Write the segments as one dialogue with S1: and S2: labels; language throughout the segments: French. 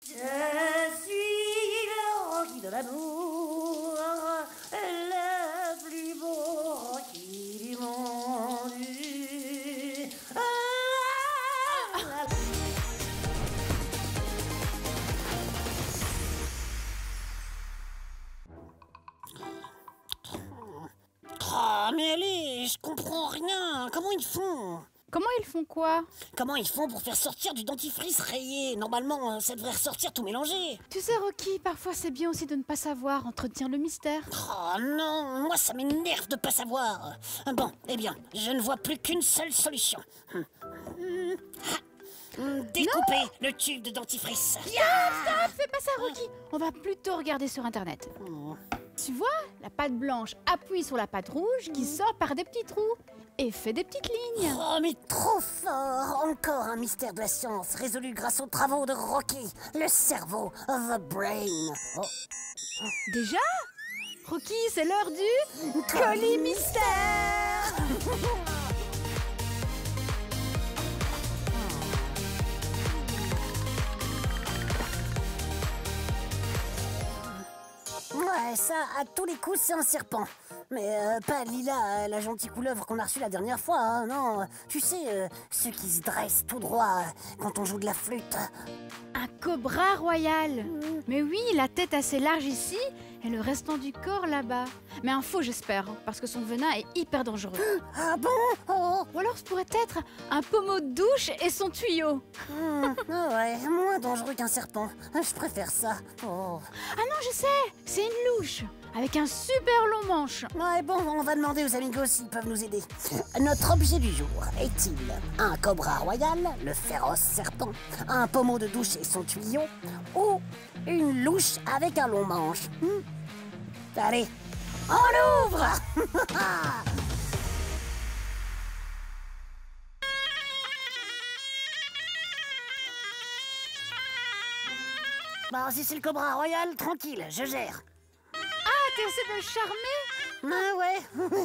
S1: Je suis le Rocky de l'amour, le plus beau Rocky du monde.
S2: Ah, mais allez, je comprends rien. Comment ils font?
S3: Comment ils font quoi?
S2: Comment ils font pour faire sortir du dentifrice rayé? Normalement, ça devrait ressortir tout mélangé.
S3: Tu sais, Rocky, parfois c'est bien aussi de ne pas savoir, entretenir le mystère.
S2: Oh non, moi ça m'énerve de pas savoir. Bon, eh bien, je ne vois plus qu'une seule solution. Découper le tube de dentifrice.
S3: Stop, fais pas ça, Rocky. On va plutôt regarder sur Internet. Tu vois, la pâte blanche appuie sur la pâte rouge qui sort par des petits trous et fait des petites lignes.
S2: Oh, mais trop fort! Encore un mystère de la science résolu grâce aux travaux de Rocky, le cerveau, the brain. Oh.
S3: Déjà? Rocky, c'est l'heure du colis mystère.
S2: Ouais, ça, à tous les coups, c'est un serpent. Mais pas Lila, la gentille couleuvre qu'on a reçue la dernière fois, hein, non. Tu sais, ceux qui se dressent tout droit quand on joue de la flûte.
S3: Un cobra royal. Mais oui, la tête assez large ici et le restant du corps là-bas. Mais un faux, j'espère, parce que son venin est hyper dangereux.
S2: Ah bon? Oh.
S3: Ou alors ce pourrait être un pommeau de douche et son tuyau.
S2: Ouais, moins dangereux qu'un serpent. Je préfère ça. Oh.
S3: Ah non, je sais, c'est une louche avec un super long manche.
S2: Ouais, bon, on va demander aux amigos s'ils peuvent nous aider. Notre objet du jour est-il un cobra royal, le féroce serpent, un pommeau de douche et son tuyau, ou une louche avec un long manche? Allez, on l'ouvre! Bon, si c'est le cobra royal, tranquille, je gère.
S3: Ah, t'es essayé de le charmer?
S2: Ah ouais,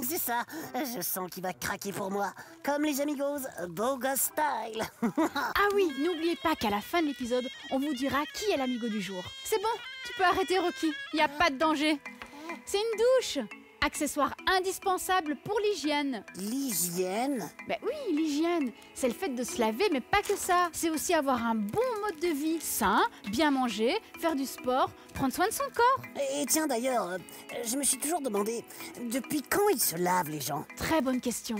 S2: c'est ça. Je sens qu'il va craquer pour moi. Comme les amigos, beau gosse style.
S3: Ah oui, n'oubliez pas qu'à la fin de l'épisode, on vous dira qui est l'amigo du jour. C'est bon, tu peux arrêter Rocky, il n'y a pas de danger. C'est une douche, accessoire indispensable pour l'hygiène.
S2: L'hygiène?
S3: Ben oui, l'hygiène, c'est le fait de se laver, mais pas que ça. C'est aussi avoir un bon mode de vie sain, bien manger, faire du sport, prendre soin de son corps.
S2: Et tiens d'ailleurs, je me suis toujours demandé, depuis quand ils se lavent les gens?
S3: Très bonne question.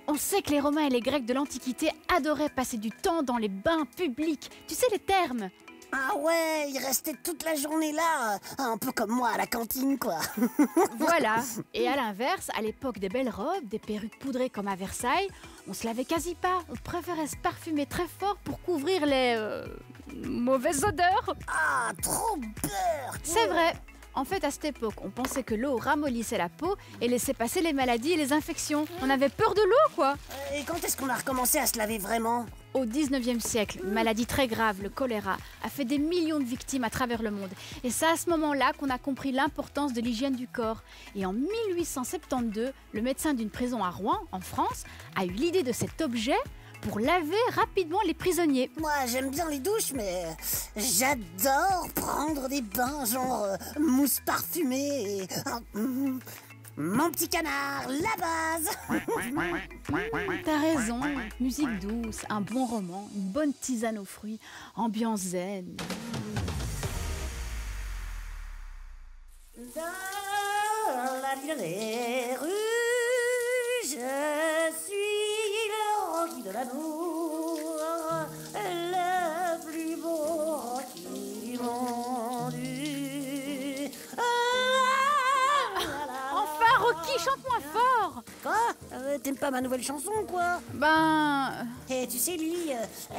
S3: On sait que les Romains et les Grecs de l'Antiquité adoraient passer du temps dans les bains publics. Tu sais les termes?
S2: Ah ouais, ils restaient toute la journée là, un peu comme moi à la cantine quoi.
S3: Voilà. Et à l'inverse, à l'époque des belles robes, des perruques poudrées comme à Versailles, on se lavait quasi pas. On préférait se parfumer très fort pour couvrir les mauvaises odeurs.
S2: Ah, trop beurre!
S3: C'est vrai. En fait, à cette époque, on pensait que l'eau ramollissait la peau et laissait passer les maladies et les infections. On avait peur de l'eau, quoi.
S2: Et quand est-ce qu'on a recommencé à se laver vraiment?
S3: Au 19e siècle, une maladie très grave, le choléra, a fait des millions de victimes à travers le monde. Et c'est à ce moment-là qu'on a compris l'importance de l'hygiène du corps. Et en 1872, le médecin d'une prison à Rouen, en France, a eu l'idée de cet objet pour laver rapidement les prisonniers.
S2: Moi, j'aime bien les douches, mais j'adore prendre des bains, genre mousse parfumée et... mon petit canard, la base.
S3: T'as raison, musique douce, un bon roman, une bonne tisane aux fruits, ambiance zen.
S1: Dans la ville des rues, je suis le Rocky de l'amour, le plus beau Rocky du monde.
S3: Enfin, Rocky, chante moins fort.
S2: Quoi? T'aimes pas ma nouvelle chanson, quoi?
S3: Ben...
S2: Et tu sais, Lily,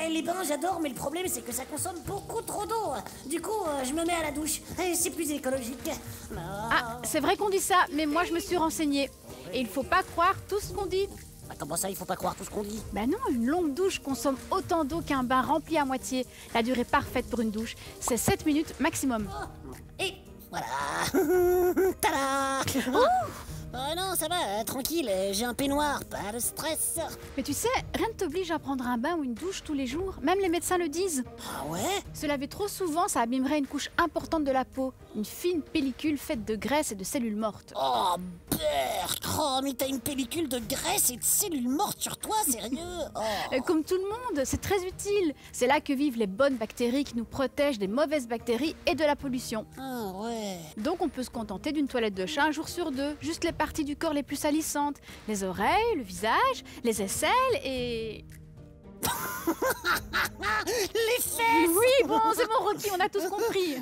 S2: les bains, j'adore, mais le problème, c'est que ça consomme beaucoup trop d'eau. Du coup, je me mets à la douche. C'est plus écologique.
S3: Ah, c'est vrai qu'on dit ça, mais moi je me suis renseignée. Et il faut pas croire tout ce qu'on dit.
S2: Comment ça, il faut pas croire tout ce qu'on dit?
S3: Ben non, une longue douche consomme autant d'eau qu'un bain rempli à moitié. La durée parfaite pour une douche, c'est 7 minutes maximum.
S2: Et voilà. Tada! Oh non, ça va, tranquille, j'ai un peignoir, pas de stress.
S3: Mais tu sais, rien ne t'oblige à prendre un bain ou une douche tous les jours. Même les médecins le disent.
S2: Ah ouais?
S3: Se laver trop souvent, ça abîmerait une couche importante de la peau. Une fine pellicule faite de graisse et de cellules mortes.
S2: Oh, berk! Oh, mais t'as une pellicule de graisse et de cellules mortes sur toi, sérieux? Oh.
S3: Comme tout le monde, c'est très utile. C'est là que vivent les bonnes bactéries qui nous protègent des mauvaises bactéries et de la pollution.
S2: Ah ouais.
S3: Donc on peut se contenter d'une toilette de chat un jour sur deux. Juste les parties du corps les plus salissantes. Les oreilles, le visage, les aisselles et...
S2: Les fesses!
S3: Oui, bon, c'est bon, Rocky, on a tous compris.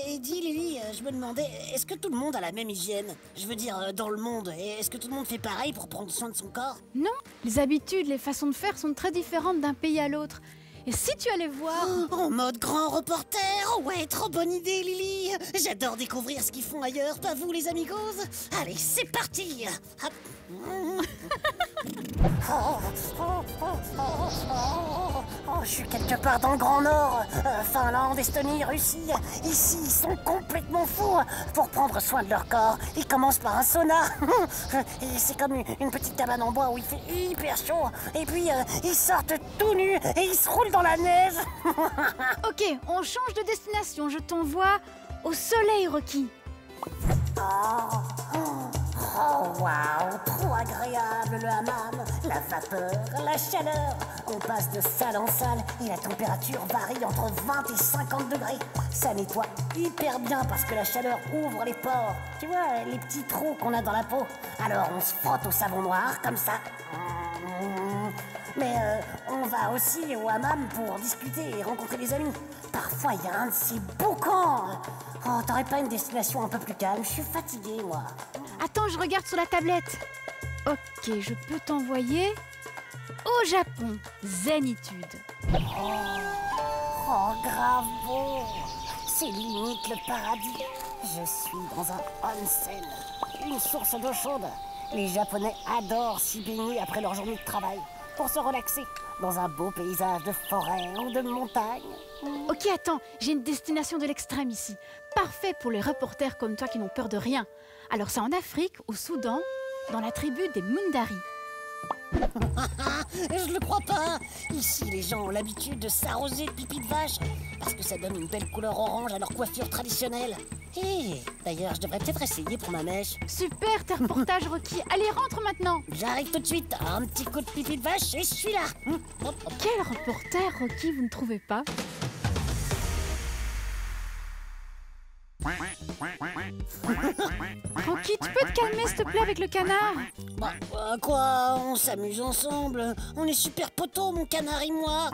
S2: Et dis Lily, je me demandais, est-ce que tout le monde a la même hygiène? Je veux dire, dans le monde, et est-ce que tout le monde fait pareil pour prendre soin de son corps?
S3: Non, les habitudes, les façons de faire sont très différentes d'un pays à l'autre. Et si tu allais voir...
S2: En mode grand reporter? Ouais, trop bonne idée Lily! J'adore découvrir ce qu'ils font ailleurs, pas vous les amigos? Allez, c'est parti! Hop. Je suis quelque part dans le Grand Nord, Finlande, Estonie, Russie. Ici, ils sont complètement fous pour prendre soin de leur corps. Ils commencent par un sauna. Et c'est comme une petite cabane en bois où il fait hyper chaud. Et puis, ils sortent tout nus et ils se roulent dans la neige.
S3: Ok, on change de destination. Je t'envoie au soleil, Rocky.
S2: Oh waouh, trop agréable le hammam, la vapeur, la chaleur. On passe de salle en salle et la température varie entre 20 et 50 degrés. Ça nettoie hyper bien parce que la chaleur ouvre les pores. Tu vois, les petits trous qu'on a dans la peau. Alors on se frotte au savon noir comme ça. Mais on va aussi au hammam pour discuter et rencontrer des amis. Parfois, il y a un de ces boucans. Oh, t'aurais pas une destination un peu plus calme? Je suis fatiguée, moi.
S3: Attends, je regarde sur la tablette. Ok, je peux t'envoyer au Japon. Zénitude.
S2: Oh, grave beau. C'est limite le paradis. Je suis dans un onsen, une source d'eau chaude. Les Japonais adorent s'y baigner après leur journée de travail, pour se relaxer dans un beau paysage de forêt ou de montagne.
S3: Ok, attends, j'ai une destination de l'extrême ici. Parfait pour les reporters comme toi qui n'ont peur de rien. Alors c'est en Afrique, au Soudan, dans la tribu des Mundari.
S2: Je le crois pas. Ici, les gens ont l'habitude de s'arroser de pipi de vache parce que ça donne une belle couleur orange à leur coiffure traditionnelle. Et d'ailleurs, je devrais peut-être essayer pour ma mèche.
S3: Super, tes reportages, Rocky. Allez, rentre maintenant.
S2: J'arrive tout de suite. Un petit coup de pipi de vache et je suis là. Hop, hop.
S3: Quel reporter, Rocky, vous ne trouvez pas? Rocky, tu peux te calmer, s'il te plaît, avec le canard?
S2: Bah, quoi? On s'amuse ensemble. On est super potos, mon canard et moi.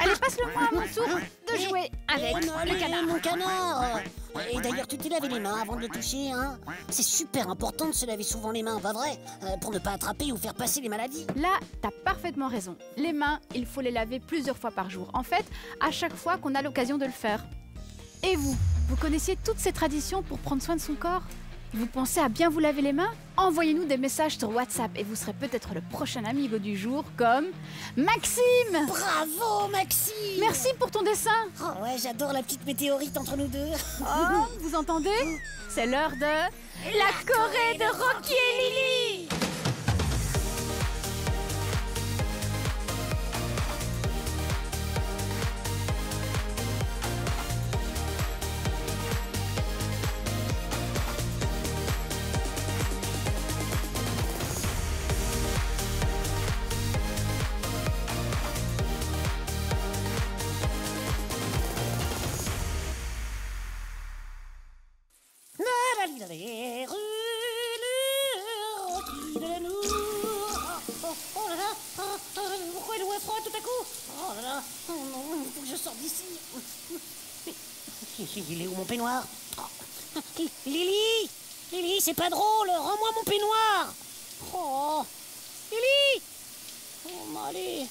S3: Allez, passe-le-moi à mon tour de jouer avec le canard.
S2: Mon canard. Et d'ailleurs, tu t'es lavé les mains avant de le toucher, hein? C'est super important de se laver souvent les mains, pas vrai? Pour ne pas attraper ou faire passer les maladies.
S3: Là, t'as parfaitement raison. Les mains, il faut les laver plusieurs fois par jour. En fait, à chaque fois qu'on a l'occasion de le faire. Et vous, vous connaissiez toutes ces traditions pour prendre soin de son corps? Vous pensez à bien vous laver les mains? Envoyez-nous des messages sur WhatsApp et vous serez peut-être le prochain amigo du jour, comme Maxime!
S2: Bravo, Maxime!
S3: Merci pour ton dessin!
S2: Oh ouais, j'adore la petite météorite entre nous deux.
S3: Oh, vous entendez? C'est l'heure de... La Corée de Rocky et Lily!
S2: Les rues, le Rocky de l'amour. Oh là là, pourquoi l'eau est froide tout à coup? Oh là là, il faut que je sorte d'ici. Il est où mon peignoir? Lily, Lily, c'est pas drôle, rends-moi mon peignoir. Oh, Lily. Oh, allez.